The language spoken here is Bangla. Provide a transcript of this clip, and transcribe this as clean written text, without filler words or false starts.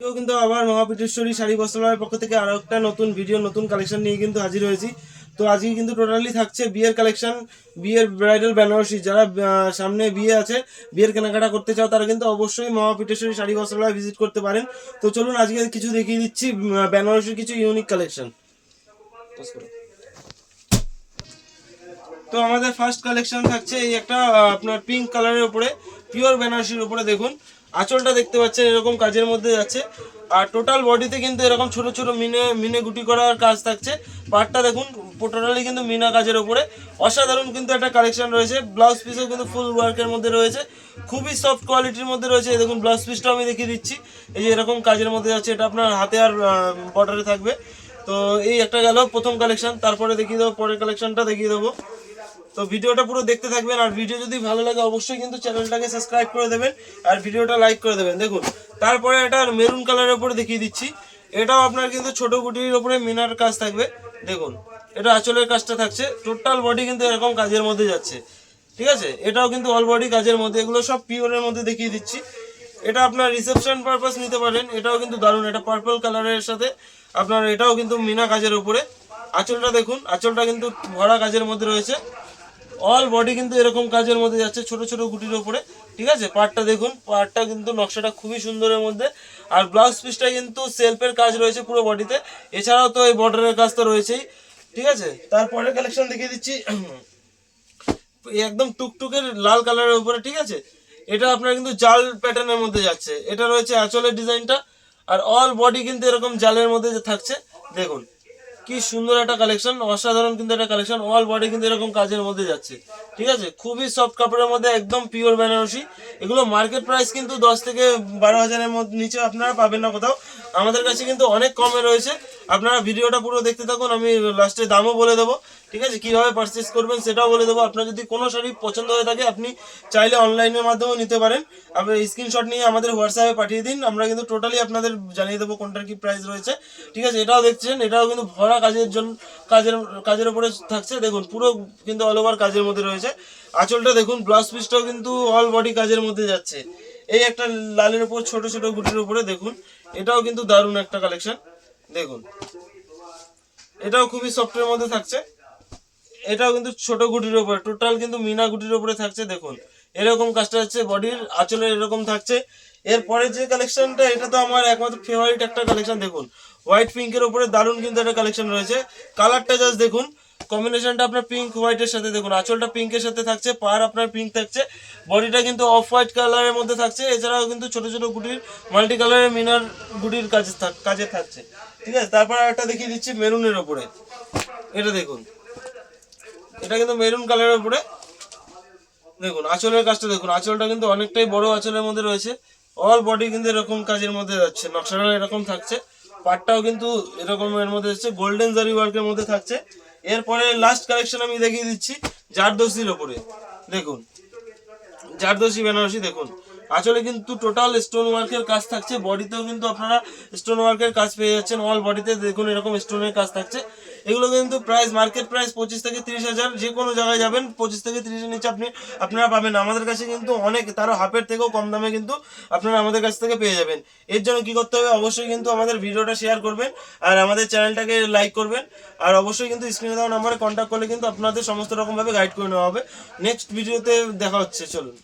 কিন্তু আবার মহাপীঠেশ্বরী শাড়ি বস্ত্রালয়ের পক্ষ থেকে আরো একটা নতুন ভিডিও নতুন কালেকশন নিয়ে কিন্তু হাজির হয়েছি। তো আজকে কিন্তু টোটালি থাকছে বিয়ের কালেকশন, বিয়ের ব্রাইডাল বেনারসি। যারা সামনে বিয়ে আছে, বিয়ের কেনাকাটা করতে চাও, তারা কিন্তু অবশ্যই মহাপীঠেশ্বরী শাড়ি বস্ত্রালয় ভিজিট করতে পারেন। তো চলুন আজকে কিছু দেখিয়ে দিচ্ছি বেনারসির কিছু ইউনিক কালেকশন। তো আমাদের ফার্স্ট কালেকশন থাকছে এই একটা আপনার পিঙ্ক কালারের উপরে পিওর বেনারসির উপরে। দেখুন আঁচলটা দেখতে পাচ্ছেন এরকম কাজের মধ্যে যাচ্ছে, আর টোটাল বডিতে কিন্তু এরকম ছোট ছোট মিনে মিনে গুটি করার কাজ থাকছে। পাটটা দেখুন টোটালি কিন্তু মিনা কাজের উপরে অসাধারণ কিন্তু একটা কালেকশন রয়েছে। ব্লাউজ পিসও কিন্তু ফুল ওয়ার্কের মধ্যে রয়েছে, খুবই সফট কোয়ালিটির মধ্যে রয়েছে। এই দেখুন ব্লাউজ পিসটাও আমি দেখিয়ে দিচ্ছি, এই যে এরকম কাজের মধ্যে যাচ্ছে। এটা আপনার হাতে আর বর্ডারে থাকবে। তো এই একটা গেল প্রথম কালেকশন, তারপরে দেখিয়ে দেবো পরের কালেকশনটা দেখিয়ে দেবো। তো ভিডিওটা পুরো দেখতে থাকবেন, আর ভিডিও যদি ভালো লাগে অবশ্যই কিন্তু চ্যানেলটাকে সাবস্ক্রাইব করে দেবেন আর ভিডিওটা লাইক করে দেবেন। দেখুন তারপরে এটা মেরুন কালারের উপরে দেখিয়ে দিচ্ছি। এটাও আপনার কিন্তু ছোট গুটির উপরে মিনার কাজ থাকবে। দেখুন এটা আঁচলের কাজটা থাকছে, টোটাল বডি কিন্তু এরকম কাজের মধ্যে যাচ্ছে। ঠিক আছে, এটাও কিন্তু অল বডি কাজের মধ্যে, এগুলো সব পিওরের মধ্যে দেখিয়ে দিচ্ছি। এটা আপনার রিসেপশন পারপাস নিতে পারেন, এটাও কিন্তু দারুণ। এটা পার্পল কালারের সাথে আপনার এটাও কিন্তু মিনা কাজের উপরে। আঁচলটা দেখুন, আঁচলটা কিন্তু ভরা কাজের মধ্যে রয়েছে। অল বডি কিন্তু এরকম কাজের মধ্যে যাচ্ছে ছোট ছোট গুটির উপরে। ঠিক আছে, পার্টটা দেখুন, পার্টটা কিন্তু নকশাটা খুবই সুন্দরের মধ্যে। আর ব্লাউজ পিসটা কিন্তু সেলফের কাজ রয়েছে পুরো বডিতে, এছাড়াও তো এই বর্ডারের কাজ তো রয়েছেই। ঠিক আছে, তারপরে কালেকশন দেখিয়ে দিচ্ছি একদম টুকটুকের লাল কালারের উপরে। ঠিক আছে, এটা আপনার কিন্তু জাল প্যাটার্নের মধ্যে যাচ্ছে। এটা রয়েছে আঁচলের ডিজাইনটা, আর অল বডি কিন্তু এরকম জালের মধ্যে থাকছে। দেখুন কি সুন্দর একটা কালেকশন, অসাধারণ কিন্তু একটা কালেকশন। অল বডি কিন্তু এরকম কাজের মধ্যে যাচ্ছে। ঠিক আছে, খুবই সফট কাপড়ের মধ্যে একদম পিওর বেনারসি। এগুলো মার্কেট প্রাইস কিন্তু 10 থেকে 12,000-এর মধ্যে নিচে আপনারা পাবেন না কোথাও। আমাদের কাছে কিন্তু অনেক কমে রয়েছে। আপনারা ভিডিওটা পুরো দেখতে থাকুন, আমি লাস্টে দামও বলে দেবো। ঠিক আছে, কিভাবে পারচেস করবেন সেটাও বলে দেবো। আপনার যদি কোনো শাড়ি পছন্দ হয়ে থাকে আপনি চাইলে অনলাইনের মাধ্যমেও নিতে পারেন। আপনি স্ক্রিনশট নিয়ে আমাদের হোয়াটসঅ্যাপে পাঠিয়ে দিন, আমরা কিন্তু টোটালি আপনাদের জানিয়ে দেবো কোনটার কি প্রাইস রয়েছে। ঠিক আছে, এটাও দেখছেন, এটাও কিন্তু ভরা কাজের জন্য কাজের কাজের উপরে থাকছে। দেখুন পুরো কিন্তু অল ওভার কাজের মধ্যে রয়েছে। আঁচলটা দেখুন, ব্লাউজ পিসটাও কিন্তু অল বডি কাজের মধ্যে যাচ্ছে। এই একটা লালের উপর ছোট ছোট গুটির উপরে দেখুন, এটাও কিন্তু দারুণ একটা কালেকশন। দেখুন এটাও খুবই সফটের মধ্যে থাকছে। এটাও কিন্তু ছোট গুটির উপরে, টোটাল কিন্তু মিনা গুটির উপরে থাকছে। দেখুন এরকম কাজটা হচ্ছে, বডির আঁচলের এরকম থাকছে। এরপরে যে কালেকশনটা, এটা তো আমার একমাত্র ফেভারিট একটা কালেকশন। দেখুন হোয়াইট পিঙ্কের উপরে দারুণ কিন্তু একটা কালেকশন রয়েছে। কালারটা জাস্ট দেখুন, কম্বিনেশনটা আপনার পিঙ্ক হোয়াইটের সাথে। দেখুন আঁচলটা পিঙ্কের সাথে থাকছে, পার আপনার পিঙ্ক থাকছে, বডিটা কিন্তু অফ হোয়াইট কালারের মধ্যে থাকছে। এছাড়াও কিন্তু ছোট ছোট গুটির মাল্টি কালারের মিনার গুটির কাজে থাকছে। ঠিক আছে, তারপর একটা দেখিয়ে দিচ্ছি মেরুনের ওপরে। এটা দেখুন, এটা কিন্তু মেরুন কালারের উপরে। দেখুন আঁচলের কাজটা দেখুন, আঁচলটা কিন্তু অনেকটাই বড় আঁচলের মধ্যে রয়েছে। অল বডি কিন্তু এরকম কাজের মধ্যে যাচ্ছে, নকশাটা এরকম থাকছে। পাটটাও কিন্তু এরকম এর মধ্যে যাচ্ছে, গোল্ডেন জারি ওয়ার্কের মধ্যে থাকছে। এরপরে লাস্ট কালেকশন আমি দেখিয়ে দিচ্ছি জারদোসির ওপরে। দেখুন জারদোসি বেনারসি। দেখুন আঁচলে কিন্তু টোটাল স্টোন ওয়ার্কের কাজ থাকছে, বডিতেও কিন্তু আপনারা স্টোন ওয়ার্কের কাজ পেয়ে যাচ্ছেন। অল বডিতে দেখুন এরকম স্টোনের কাজ থাকছে। এগুলো কিন্তু প্রাইস মার্কেট প্রাইস 25 থেকে 30,000, যে কোনো জায়গায় যাবেন 25 থেকে 30-এর নিচে আপনারা পাবেন। আমাদের কাছে কিন্তু অনেক, তারও হাফের থেকেও কম দামে কিন্তু আপনারা আমাদের কাছ থেকে পেয়ে যাবেন। এর জন্য কি করতে হবে, অবশ্যই কিন্তু আমাদের ভিডিওটা শেয়ার করবেন আর আমাদের চ্যানেলটাকে লাইক করবেন। আর অবশ্যই কিন্তু স্ক্রিনে দেওয়া নাম্বারে কন্ট্যাক্ট করলে কিন্তু আপনাদের সমস্ত রকমভাবে গাইড করে নেওয়া হবে। নেক্সট ভিডিওতে দেখা হচ্ছে, চলুন।